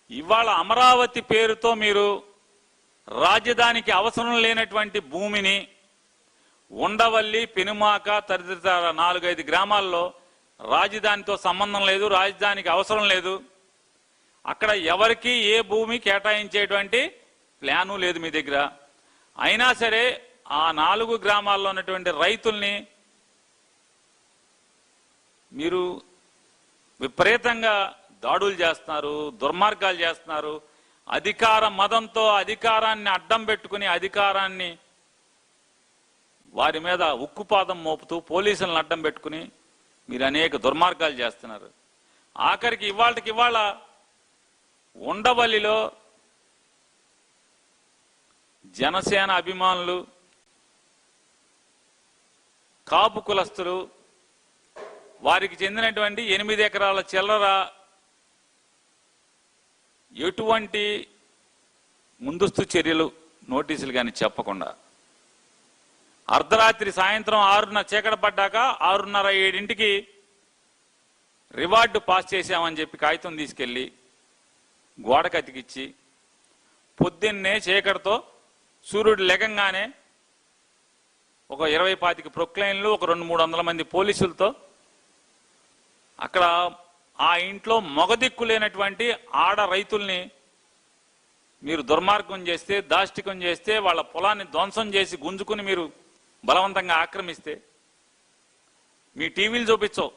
ఇవాళ అమరావతి పేరుతో మీరు రాజధానికి అవసరం లేనటువంటి భూమిని ఉండవల్లి, పెనుమాక తదితర 4-5 గ్రామాల్లో రాజధానితో సంబంధం లేదు, రాజధానికి అవసరం లేదు, అక్కడ ఎవరికి ఏ భూమి కేటాయించేటువంటి ప్లాను లేదు మీ దగ్గర. అయినా సరే ఆ 4 గ్రామాల్లో ఉన్నటువంటి రైతుల్ని మీరు విపరీతంగా దాడులు చేస్తున్నారు, దుర్మార్గాలు చేస్తున్నారు. అధికార మదంతో అధికారాన్ని అడ్డం పెట్టుకుని అధికారాన్ని వారి మీద ఉక్కుపాదం మోపుతూ పోలీసులను అడ్డం పెట్టుకుని మీరు అనేక దుర్మార్గాలు చేస్తున్నారు. ఆఖరికి ఇవాళ ఉండవల్లిలో జనసేన అభిమానులు, కాపు కులస్తులు, వారికి చెందినటువంటి 8 ఎకరాల చిల్లర ఎటువంటి ముందస్తు చర్యలు నోటీసులు కానీ చెప్పకుండా అర్ధరాత్రి సాయంత్రం 6:30 చీకటి పడ్డాక 6:30-7ంటికి రివార్డు పాస్ చేశామని చెప్పి కాగితం తీసుకెళ్లి గోడకు అతికిచ్చి పొద్దున్నే చీకటితో సూర్యుడు లెగంగానే ఒక 20-25 ప్రొక్లైన్లు, ఒక 200-300 మంది పోలీసులతో అక్కడ ఆ ఇంట్లో మొగదిక్కు లేనటువంటి ఆడ రైతుల్ని మీరు దుర్మార్గం చేస్తే, దాష్టికం చేస్తే, వాళ్ళ పొలాన్ని ధ్వంసం చేసి గుంజుకుని మీరు బలవంతంగా ఆక్రమిస్తే మీ టీవీలు చూపించవు,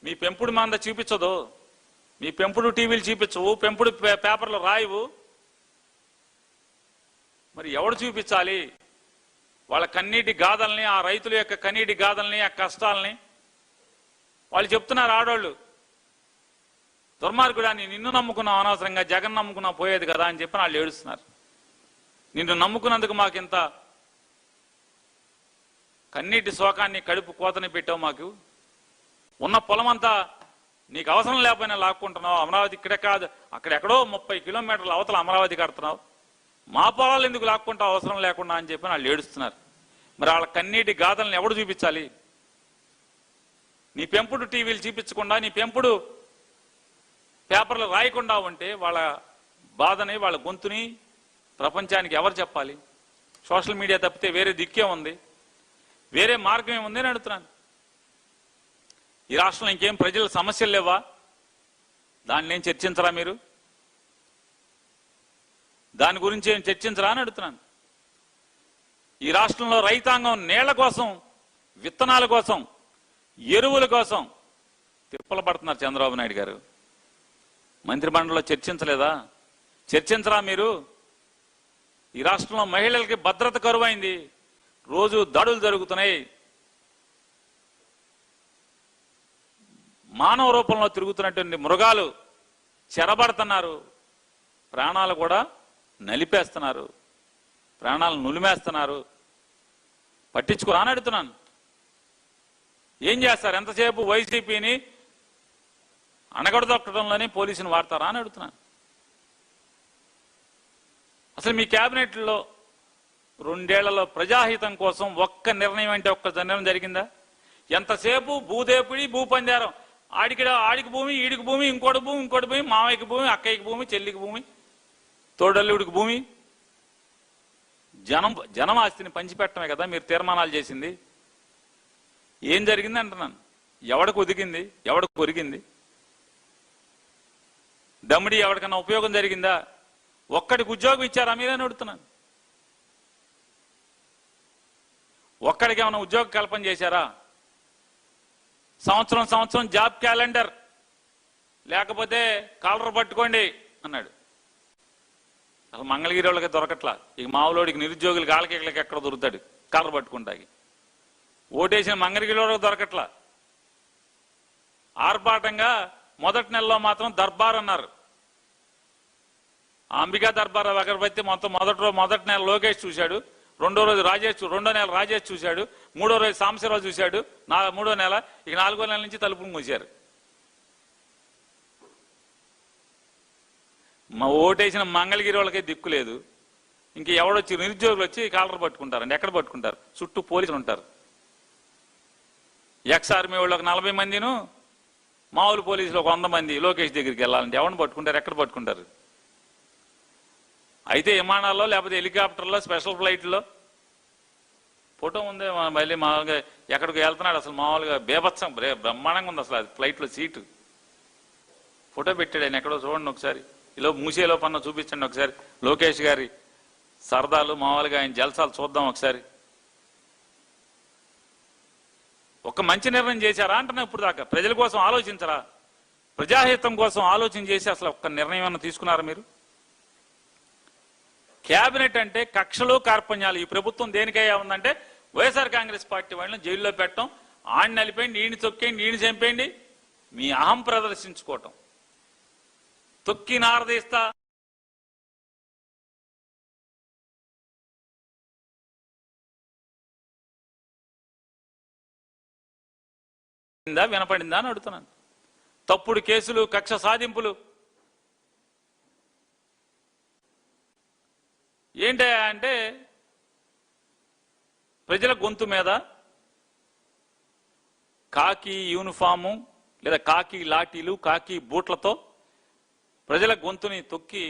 మీ పెంపుడు మంద చూపించదు, మీ పెంపుడు టీవీలు చూపించవు, పెంపుడు పేపర్లు రాయవు. మరి ఎవడు చూపించాలి? వాళ్ళ కన్నీటి గాథల్ని, ఆ రైతుల యొక్క కన్నీటి గాథల్ని, ఆ కష్టాలని వాళ్ళు చెప్తున్నారు. ఆడవాళ్ళు దుర్మార్గుడా, నిన్ను నమ్ముకున్నావు, అనవసరంగా జగన్ నమ్ముకున్నావు పోయేది కదా అని చెప్పి వాళ్ళు ఏడుస్తున్నారు. నిన్ను నమ్ముకున్నందుకు మాకింత కన్నీటి శోకాన్ని, కడుపు కోతని పెట్టావు. మాకు ఉన్న పొలం అంతా నీకు అవసరం లేకపోయినా లాక్కుంటున్నావు. అమరావతి ఇక్కడే కాదు, అక్కడెక్కడో 30 కిలోమీటర్ల అవతల అమరావతి కడుతున్నావు. మా పొలాలు ఎందుకు లాక్కుంటావు అవసరం లేకుండా అని చెప్పి వాళ్ళు ఏడుస్తున్నారు. మరి వాళ్ళ కన్నీటి గాథలను ఎవడు చూపించాలి? నీ పెంపుడు టీవీలు చూపించకుండా, నీ పెంపుడు పేపర్లు రాయకుండా ఉంటే వాళ్ళ బాధని, వాళ్ళ గొంతుని ప్రపంచానికి ఎవరు చెప్పాలి? సోషల్ మీడియా తప్పితే వేరే దిక్కే ఉంది, వేరే మార్గం ఏముంది అని అడుగుతున్నాను. ఈ రాష్ట్రంలో ఇంకేం ప్రజల సమస్యలు లేవా? దాన్ని ఏం చర్చించరా మీరు? దాని గురించి ఏం చర్చించరా అని అడుగుతున్నాను. ఈ రాష్ట్రంలో రైతాంగం నీళ్ల కోసం, విత్తనాల కోసం, ఎరువుల కోసం తిప్పలు పడుతున్నారు. చంద్రబాబు నాయుడు గారు మంత్రిమండలిలో చర్చించలేదా? చర్చించరా మీరు? ఈ రాష్ట్రంలో మహిళలకి భద్రత కరువైంది, రోజు దాడులు జరుగుతున్నాయి, మానవ రూపంలో తిరుగుతున్నటువంటి మృగాలు చెరబడుతున్నారు, ప్రాణాలు కూడా నలిపేస్తున్నారు, ప్రాణాలు నులిమేస్తున్నారు. పట్టించుకోరా అని అడుగుతున్నాను. ఏం చేస్తారు? ఎంతసేపు వైసీపీని అణగడదొక్కడంలోనే పోలీసుని వాడతారా అని అడుగుతున్నాను. అసలు మీ క్యాబినెట్లో 2 ఏళ్లలో ప్రజాహితం కోసం ఒక్క నిర్ణయం అంటే ఒక్క నిర్ణయం జరిగిందా? ఎంతసేపు భూదేపుడి, భూపంజారం, ఆడికి భూమి, ఈడికి భూమి, ఇంకోటి భూమి, మామయ్యకి భూమి, అక్కయ్యకి భూమి, చెల్లికి భూమి, తోడల్లుడికి భూమి. జనం ఆస్తిని పంచిపెట్టమే కదా మీరు తీర్మానాలు చేసింది. ఏం జరిగింది అంటున్నాను. ఎవడికి ఒదిగింది? ఎవడికి ఒరిగింది? దమ్మిడి ఎవరికన్నా ఉపయోగం జరిగిందా? ఒక్కడికి ఉద్యోగం ఇచ్చారా మీరని అడుగుతున్నాను. ఒక్కడికి ఏమైనా ఉద్యోగ కల్పన చేశారా? సంవత్సరం జాబ్ క్యాలెండర్ లేకపోతే కాలర్ పట్టుకోండి అన్నాడు. అసలు మంగళగిరి వాళ్ళకి దొరకట్లా. ఇక మావులోడికి, నిరుద్యోగులకి, ఆలకేళ్ళకి ఎక్కడ దొరుకుతాడు కాలర్ పట్టుకుంటాకి? ఓటేసిన మంగళగిరి వాళ్ళకి దొరకట్లా. ఆర్భాటంగా మొదటి నెలలో మాత్రం దర్బార్ అన్నారు. అంబికా దర్బార్ అగరబత్తి మొదటి నెల లోకేష్ చూశాడు, రెండో నెల రాజేష్ చూశాడు, మూడో రోజు సాంబశివరావు చూశాడు, మూడో నెల, ఇక 4వ నెల నుంచి తలుపులు మూసారు. మా ఓటేసిన మంగళగిరి వాళ్ళకే దిక్కు లేదు. ఇంక ఎవడొచ్చి నిరుద్యోగులు వచ్చి కాలర్ పట్టుకుంటారండి. ఎక్కడ పట్టుకుంటారు? చుట్టూ పోలీసులు ఉంటారు. ఎక్స్ ఆర్మీ వాళ్ళు ఒక 40 మందిను, మామూలు పోలీసులు ఒక 100 మంది లోకేష్ దగ్గరికి వెళ్ళాలంటే ఎవరిని పట్టుకుంటారు, ఎక్కడ పట్టుకుంటారు? అయితే విమానాల్లో లేకపోతే హెలికాప్టర్లో స్పెషల్ ఫ్లైట్లో ఫోటో ఉంది. మళ్ళీ మామూలుగా ఎక్కడికి వెళ్తున్నాడు అసలు మామూలుగా బేభత్సం బ్రహ్మాండంగా ఉంది అసలు అది ఫ్లైట్లో సీటు. ఫోటో పెట్టాడు ఆయన ఎక్కడో, చూడండి ఒకసారి. ఇలా మూసేలో పన్న చూపించండి ఒకసారి లోకేష్ గారి సరదాలు, మామూలుగా ఆయన జల్సాలు చూద్దాం ఒకసారి. ఒక మంచి నిర్ణయం చేశారా అంటున్నా ఇప్పుడు దాకా? ప్రజల కోసం ఆలోచించరా? ప్రజాహితం కోసం ఆలోచన చేసి అసలు ఒక్క నిర్ణయం అన్న తీసుకున్నారా మీరు? క్యాబినెట్ అంటే కక్షలు కార్పణ్యాలు. ఈ ప్రభుత్వం దేనికయ్యా ఉందంటే వైఎస్ఆర్ కాంగ్రెస్ పార్టీ వాళ్ళని జైల్లో పెట్టడం, ఆడిని నలిపేయండి, ఈయన తొక్కేయండి, ఈయన చంపేయండి, మీ అహం ప్రదర్శించుకోవటం. తొక్కి నారదీస్తా వినపడిందా అని అడుగుతున్నాను. తప్పుడు కేసులు, కక్ష సాధింపులు ఏంటి అంటే ప్రజల గొంతు మీద కాకి యూనిఫాము లేదా కాకి లాఠీలు, కాకి బూట్లతో ప్రజల గొంతుని తొక్కి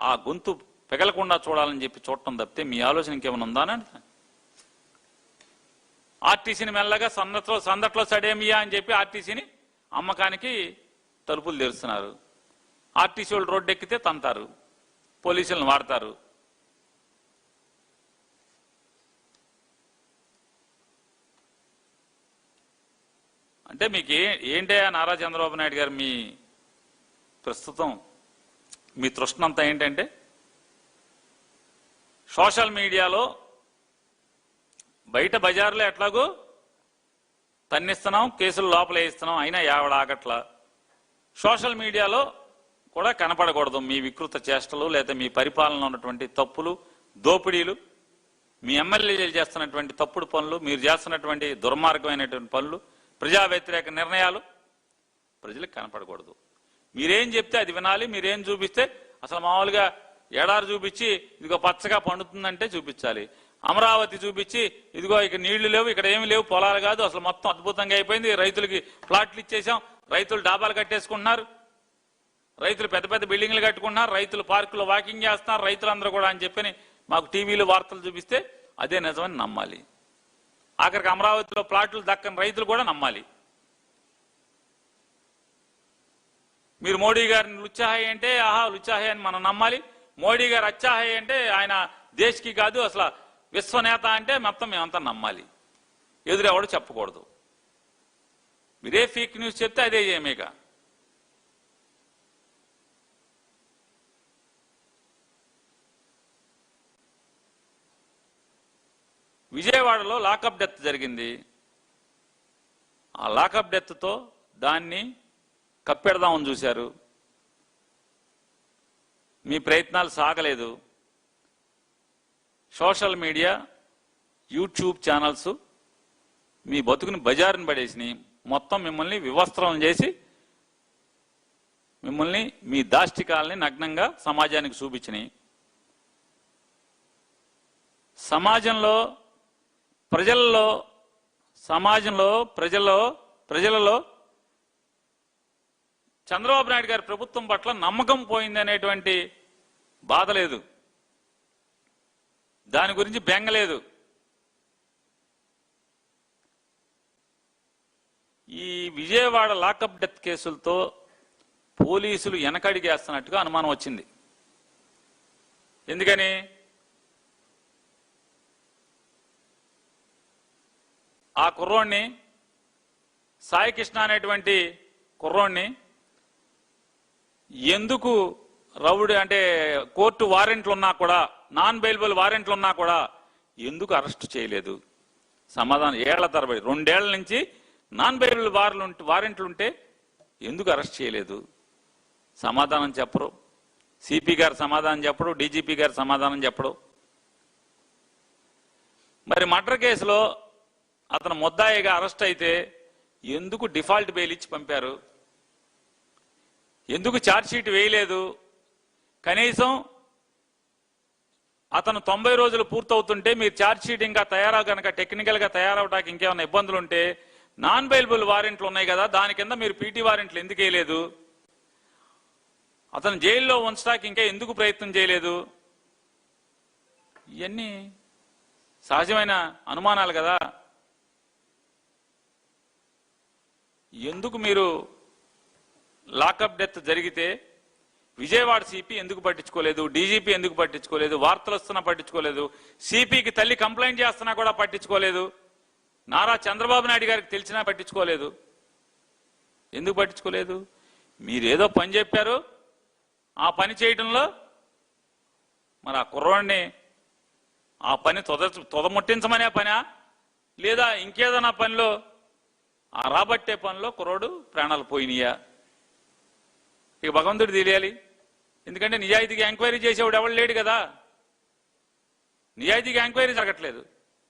ఆ గొంతు పెగలకుండా చూడాలని చెప్పి చూడటం తప్పితే మీ ఆలోచన ఇంకేమైనా ఉందా అని అంటున్నాను. ఆర్టీసీని మెల్లగా సందట్లో సడేమియా అని చెప్పి ఆర్టీసీని అమ్మకానికి తలుపులు తెరుస్తున్నారు. ఆర్టీసీ వాళ్ళు రోడ్డు ఎక్కితే తంతారు, పోలీసులను వాడతారు. అంటే మీకు ఏంటయ్యా నారా చంద్రబాబు నాయుడు గారు మీ ప్రస్తుతం మీ తృష్ణంతా ఏంటంటే సోషల్ మీడియాలో బయట బజార్లో ఎట్లాగో తన్నిస్తున్నాం, కేసులు లోపల వేస్తున్నాం, అయినా యావడ ఆగట్లా. సోషల్ మీడియాలో కూడా కనపడకూడదు మీ వికృత చేష్టలు, లేదా మీ పరిపాలన ఉన్నటువంటి తప్పులు, దోపిడీలు, మీ ఎమ్మెల్యేలు చేస్తున్నటువంటి తప్పుడు పనులు, మీరు చేస్తున్నటువంటి దుర్మార్గమైనటువంటి పనులు, ప్రజా వ్యతిరేక నిర్ణయాలు ప్రజలకు కనపడకూడదు. మీరేం చెప్తే అది వినాలి. మీరేం చూపిస్తే అసలు మామూలుగా ఎడారి చూపించి ఇదిగో పచ్చగా పండుతుందంటే చూపించాలి. అమరావతి చూపించి ఇదిగో ఇక్కడ నీళ్లు లేవు, ఇక్కడ ఏమి లేవు, పొలాలు కాదు, అసలు మొత్తం అద్భుతంగా అయిపోయింది, రైతులకి ప్లాట్లు ఇచ్చేసాం, రైతులు డాబాలు కట్టేసుకుంటున్నారు, రైతులు పెద్ద పెద్ద బిల్డింగ్లు కట్టుకుంటున్నారు, రైతులు పార్కులో వాకింగ్ చేస్తున్నారు, రైతులందరూ కూడా అని చెప్పని మాకు టీవీలో వార్తలు చూపిస్తే అదే నిజమని నమ్మాలి. ఆఖరికి అమరావతిలో ప్లాట్లు దక్కని రైతులు కూడా నమ్మాలి. మీరు మోడీ గారిని లుచ్చాహాయి అంటే ఆహా లుచ్చాహాయి అని మనం నమ్మాలి. మోడీ గారు అచ్చాహాయి అంటే ఆయన దేశ్కి కాదు అసలు విశ్వనేత అంటే మొత్తం మేమంతా నమ్మాలి. ఎదురెవడు చెప్పకూడదు. మీరే ఫేక్ న్యూస్ చెప్తే అదే చేయమేక. విజయవాడలో లాకప్ డెత్ జరిగింది. ఆ లాకప్ డెత్తో దాన్ని కప్పెడదామని చూశారు. మీ ప్రయత్నాలు సాగలేదు. సోషల్ మీడియా, యూట్యూబ్ ఛానల్స్ మీ బతుకుని బజారుని పడేసినాయి. మొత్తం మిమ్మల్ని వివస్త్రం చేసి మిమ్మల్ని మీ దాష్టికాలని నగ్నంగా సమాజానికి చూపించినాయి. ప్రజలలో చంద్రబాబు నాయుడు గారి ప్రభుత్వం పట్ల నమ్మకం పోయింది అనేటువంటి బాధ లేదు, దాని గురించి బెంగలేదు. ఈ విజయవాడ లాకప్ డెత్ కేసులతో పోలీసులు వెనకడిగేస్తున్నట్టుగా అనుమానం వచ్చింది. ఎందుకని? ఆ కుర్రోడ్ని, సాయి కృష్ణ అనేటువంటి కుర్రోడ్ని ఎందుకు రౌడీ అంటే కోర్టు వారెంట్లు ఉన్నా కూడా, నాన్ బెయిలబుల్ వారెంట్లు ఉన్నా కూడా ఎందుకు అరెస్ట్ చేయలేదు? సమాధానం ఏళ్ల తరబడి 2 ఏళ్ల నుంచి నాన్ బెయిలబుల్ వారెంట్లుంటే ఎందుకు అరెస్ట్ చేయలేదు? సమాధానం చెప్పరు. సిపి గారు సమాధానం చెప్పడు, డీజీపీ గారు సమాధానం చెప్పడు. మరి మర్డర్ కేసులో అతను ముద్దాయిగా అరెస్ట్ అయితే ఎందుకు డిఫాల్ట్ బెయిల్ ఇచ్చి పంపారు? ఎందుకు ఛార్జ్షీట్ వేయలేదు? కనీసం అతను 90 రోజులు పూర్తవుతుంటే మీరు ఛార్జ్షీట్ ఇంకా కనుక టెక్నికల్గా తయారవడానికి ఇంకేమైనా ఇబ్బందులు ఉంటే నాన్ బెయిలబుల్ వారెంట్లు ఉన్నాయి కదా, దాని కింద మీరు పీటీ వారెంట్లు ఎందుకు వేయలేదు? అతను జైల్లో ఉంచడానికి ఇంకా ఎందుకు ప్రయత్నం చేయలేదు? ఇవన్నీ సహజమైన అనుమానాలు కదా. ఎందుకు మీరు లాకప్ డెత్ జరిగితే విజయవాడ సిపి ఎందుకు పట్టించుకోలేదు? డీజీపీ ఎందుకు పట్టించుకోలేదు? వార్తలు వస్తున్నా పట్టించుకోలేదు. సిపికి తల్లి కంప్లైంట్ చేస్తున్నా కూడా పట్టించుకోలేదు. నారా చంద్రబాబు నాయుడు గారికి తెలిసినా పట్టించుకోలేదు. ఎందుకు పట్టించుకోలేదు? మీరేదో పని చెప్పారు, ఆ పని చేయడంలో మరి ఆ కుర్రాడిని ఆ పని తొదముట్టించమనే పనా, లేదా ఇంకేదైనా పనిలో ఆ రాబట్టే పనిలో కుర్రోడు ప్రాణాలు పోయినాయా? ఇక భగవంతుడు తెలియాలి. ఎందుకంటే నిజాయితీగా ఎంక్వైరీ చేసేవాడు ఎవడు లేడు కదా, నిజాయితీగా ఎంక్వైరీ జరగట్లేదు.